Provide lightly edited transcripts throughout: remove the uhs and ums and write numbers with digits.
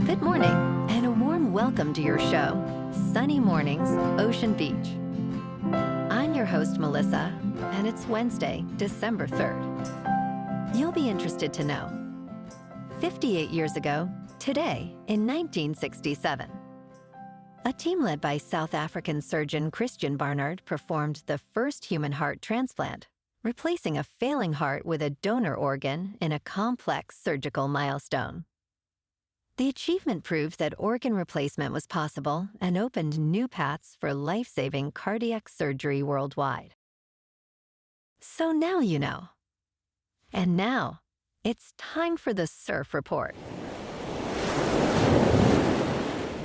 Good morning, and a warm welcome to your show, Sunny Mornings, Ocean Beach. I'm your host, Melissa, and it's Wednesday, December 3rd. You'll be interested to know, 58 years ago, today, in 1967, a team led by South African surgeon Christian Barnard performed the first human heart transplant, replacing a failing heart with a donor organ in a complex surgical milestone. The achievement proved that organ replacement was possible and opened new paths for life-saving cardiac surgery worldwide. So now you know. And now, it's time for the Surf Report.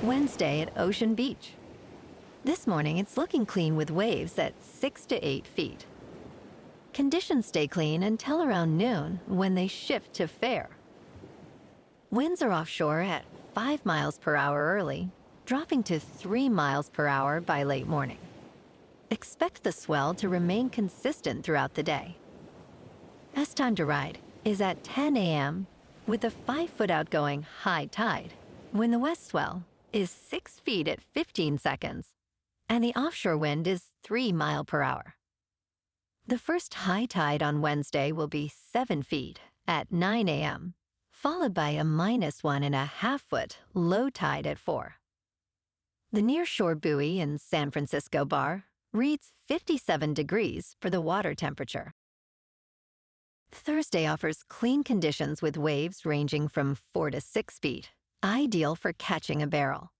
Wednesday at Ocean Beach. This morning, it's looking clean with waves at 6 to 8 feet. Conditions stay clean until around noon when they shift to fair. Winds are offshore at 5 miles per hour early, dropping to 3 miles per hour by late morning. Expect the swell to remain consistent throughout the day. Best time to ride is at 10 a.m. with a 5-foot outgoing high tide, when the west swell is 6 feet at 15 seconds, and the offshore wind is 3 miles per hour. The first high tide on Wednesday will be 7 feet at 9 a.m., followed by a -1.5 foot low tide at 4. The nearshore buoy in San Francisco Bar reads 57 degrees for the water temperature. Thursday offers clean conditions with waves ranging from 4 to 6 feet, ideal for catching a barrel.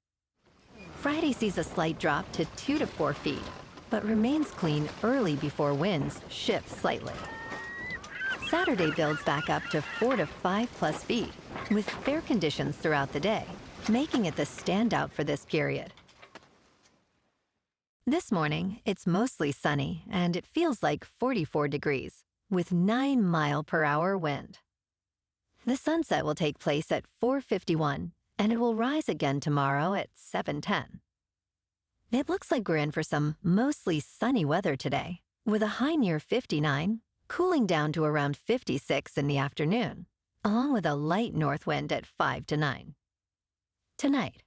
Friday sees a slight drop to 2 to 4 feet, but remains clean early before winds shift slightly. Saturday builds back up to 4 to 5+ feet, with fair conditions throughout the day, making it the standout for this period. This morning, it's mostly sunny, and it feels like 44 degrees, with 9 mile per hour wind. The sunset will take place at 4:51, and it will rise again tomorrow at 7:10. It looks like we're in for some mostly sunny weather today, with a high near 59, cooling down to around 56 in the afternoon, along with a light north wind at 5 to 9. Tonight,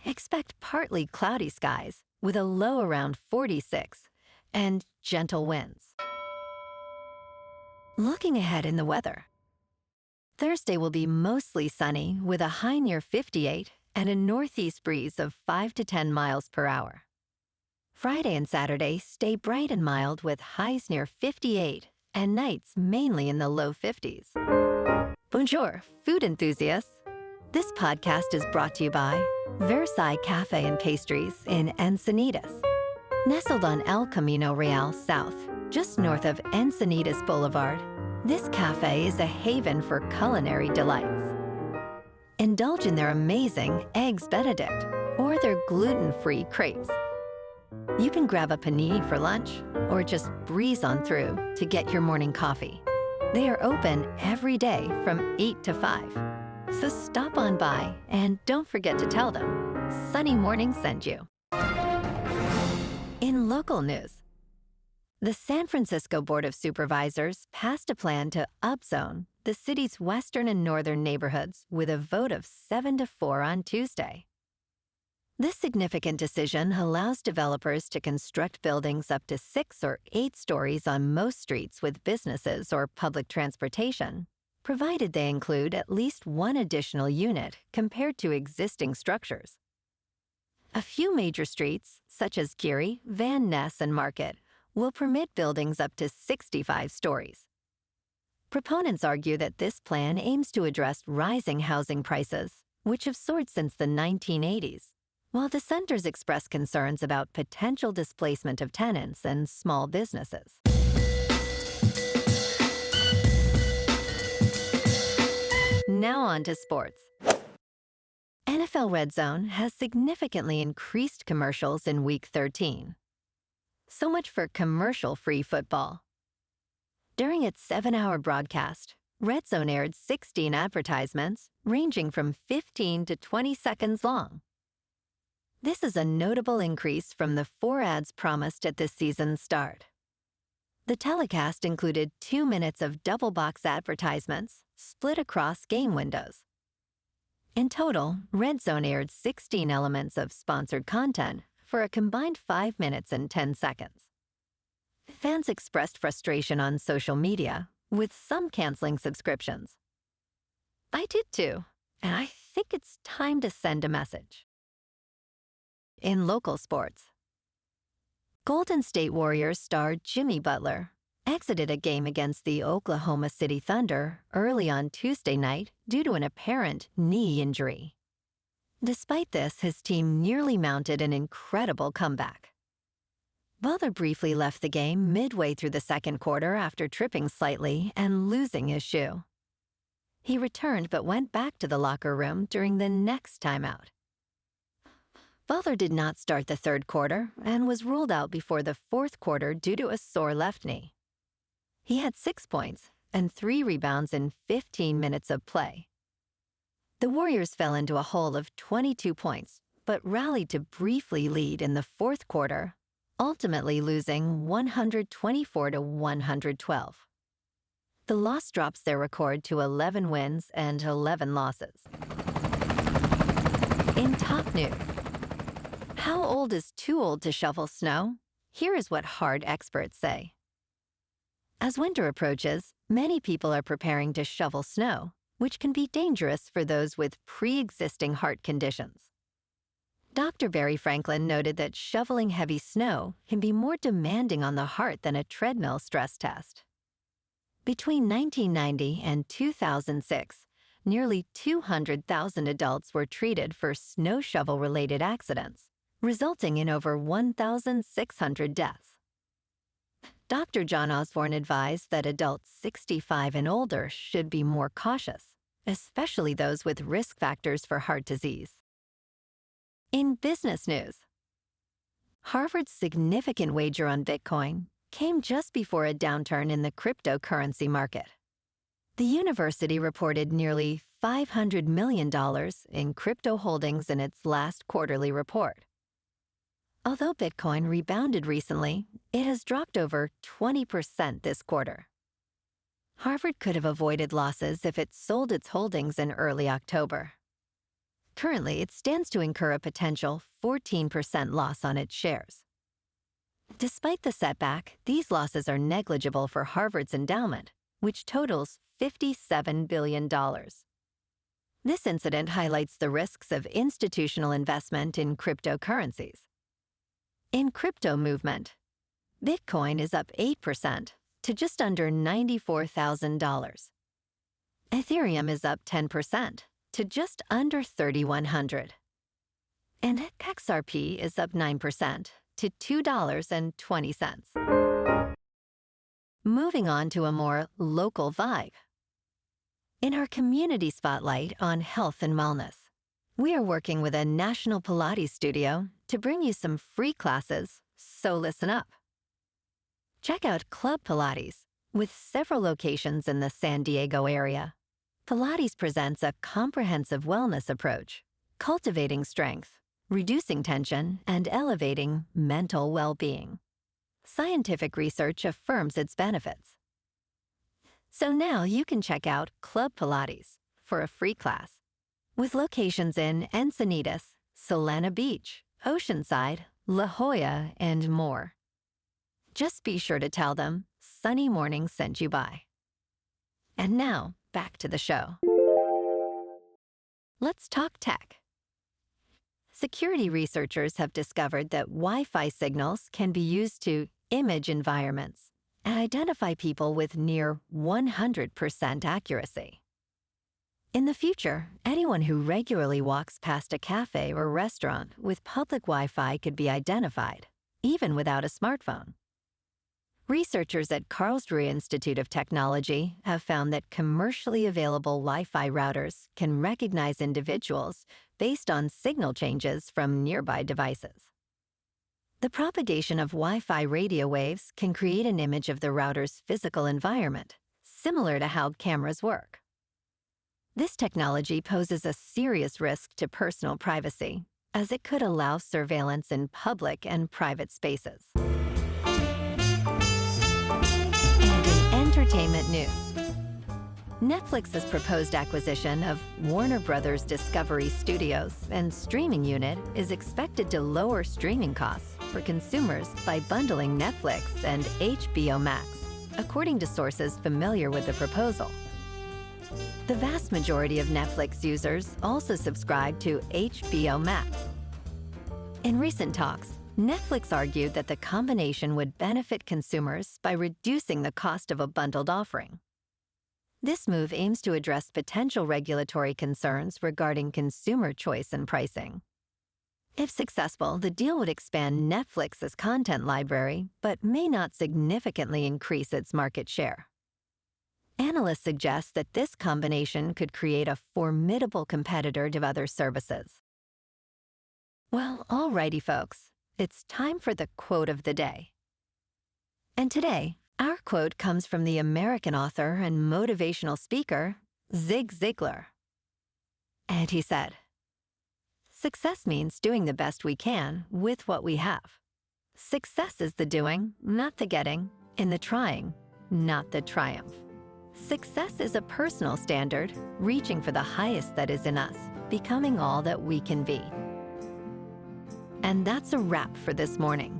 expect partly cloudy skies with a low around 46 and gentle winds. Looking ahead in the weather, Thursday will be mostly sunny with a high near 58 and a northeast breeze of 5 to 10 miles per hour. Friday and Saturday stay bright and mild with highs near 58 and nights mainly in the low 50s. Bonjour, food enthusiasts. This podcast is brought to you by Versailles Cafe and Pastries in Encinitas. Nestled on El Camino Real South, just north of Encinitas Boulevard, this cafe is a haven for culinary delights. Indulge in their amazing Eggs Benedict or their gluten-free crepes. You can grab a panini for lunch or just breeze on through to get your morning coffee. They are open every day from 8 to 5. So stop on by and don't forget to tell them Sunny Morning sent you. In local news, the San Francisco Board of Supervisors passed a plan to upzone the city's western and northern neighborhoods with a vote of 7 to 4 on Tuesday. This significant decision allows developers to construct buildings up to 6 or 8 stories on most streets with businesses or public transportation, provided they include at least one additional unit compared to existing structures. A few major streets, such as Geary, Van Ness, and Market, will permit buildings up to 65 stories. Proponents argue that this plan aims to address rising housing prices, which have soared since the 1980s, while dissenters express concerns about potential displacement of tenants and small businesses. Now on to sports. NFL Red Zone has significantly increased commercials in Week 13. So much for commercial-free football. During its 7-hour broadcast, Red Zone aired 16 advertisements ranging from 15 to 20 seconds long. This is a notable increase from the 4 ads promised at this season's start. The telecast included 2 minutes of double-box advertisements split across game windows. In total, Red Zone aired 16 elements of sponsored content for a combined 5 minutes and 10 seconds. Fans expressed frustration on social media, with some canceling subscriptions. I did too, and I think it's time to send a message. In local sports, Golden State Warriors star Jimmy Butler exited a game against the Oklahoma City Thunder early on Tuesday night due to an apparent knee injury. Despite this, his team nearly mounted an incredible comeback. Butler briefly left the game midway through the second quarter after tripping slightly and losing his shoe. He returned but went back to the locker room during the next timeout. Butler did not start the third quarter and was ruled out before the fourth quarter due to a sore left knee. He had 6 points and 3 rebounds in 15 minutes of play. The Warriors fell into a hole of 22 points, but rallied to briefly lead in the fourth quarter, ultimately losing 124-112. The loss drops their record to 11 wins and 11 losses. In top news, how old is too old to shovel snow? Here is what hard experts say. As winter approaches, many people are preparing to shovel snow, which can be dangerous for those with pre-existing heart conditions. Dr. Barry Franklin noted that shoveling heavy snow can be more demanding on the heart than a treadmill stress test. Between 1990 and 2006, nearly 200,000 adults were treated for snow shovel-related accidents, resulting in over 1,600 deaths. Dr. John Osborne advised that adults 65 and older should be more cautious, especially those with risk factors for heart disease. In business news, Harvard's significant wager on Bitcoin came just before a downturn in the cryptocurrency market. The university reported nearly $500 million in crypto holdings in its last quarterly report. Although Bitcoin rebounded recently, it has dropped over 20% this quarter. Harvard could have avoided losses if it sold its holdings in early October. Currently, it stands to incur a potential 14% loss on its shares. Despite the setback, these losses are negligible for Harvard's endowment, which totals $57 billion. This incident highlights the risks of institutional investment in cryptocurrencies. In crypto movement, Bitcoin is up 8% to just under $94,000. Ethereum is up 10% to just under $3,100. And XRP is up 9% to $2.20. Moving on to a more local vibe. In our community spotlight on health and wellness, we are working with a national Pilates studio to bring you some free classes, so listen up. Check out Club Pilates, with several locations in the San Diego area. Pilates presents a comprehensive wellness approach, cultivating strength, reducing tension, and elevating mental well-being. Scientific research affirms its benefits. So now you can check out Club Pilates for a free class, with locations in Encinitas, Solana Beach, Oceanside, La Jolla, and more. Just be sure to tell them Sunny Morning sent you by. And now, back to the show. Let's talk tech. Security researchers have discovered that Wi-Fi signals can be used to image environments and identify people with near 100% accuracy. In the future, anyone who regularly walks past a cafe or restaurant with public Wi-Fi could be identified, even without a smartphone. Researchers at Karlsruhe Institute of Technology have found that commercially available Wi-Fi routers can recognize individuals based on signal changes from nearby devices. The propagation of Wi-Fi radio waves can create an image of the router's physical environment, similar to how cameras work. This technology poses a serious risk to personal privacy, as it could allow surveillance in public and private spaces. And in entertainment news, Netflix's proposed acquisition of Warner Brothers Discovery Studios and streaming unit is expected to lower streaming costs for consumers by bundling Netflix and HBO Max, according to sources familiar with the proposal. The vast majority of Netflix users also subscribe to HBO Max. In recent talks, Netflix argued that the combination would benefit consumers by reducing the cost of a bundled offering. This move aims to address potential regulatory concerns regarding consumer choice and pricing. If successful, the deal would expand Netflix's content library, but may not significantly increase its market share. Analysts suggest that this combination could create a formidable competitor to other services. Well, alrighty, folks. It's time for the quote of the day. And today, our quote comes from the American author and motivational speaker, Zig Ziglar. And he said, "Success means doing the best we can with what we have. Success is the doing, not the getting, in the trying, not the triumph. Success is a personal standard, reaching for the highest that is in us, becoming all that we can be." And that's a wrap for this morning.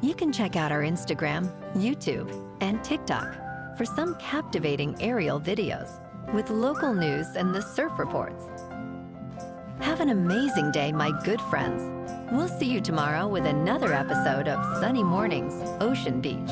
You can check out our Instagram, YouTube, and TikTok for some captivating aerial videos with local news and the surf reports. Have an amazing day, my good friends. We'll see you tomorrow with another episode of Sunny Mornings, Ocean Beach.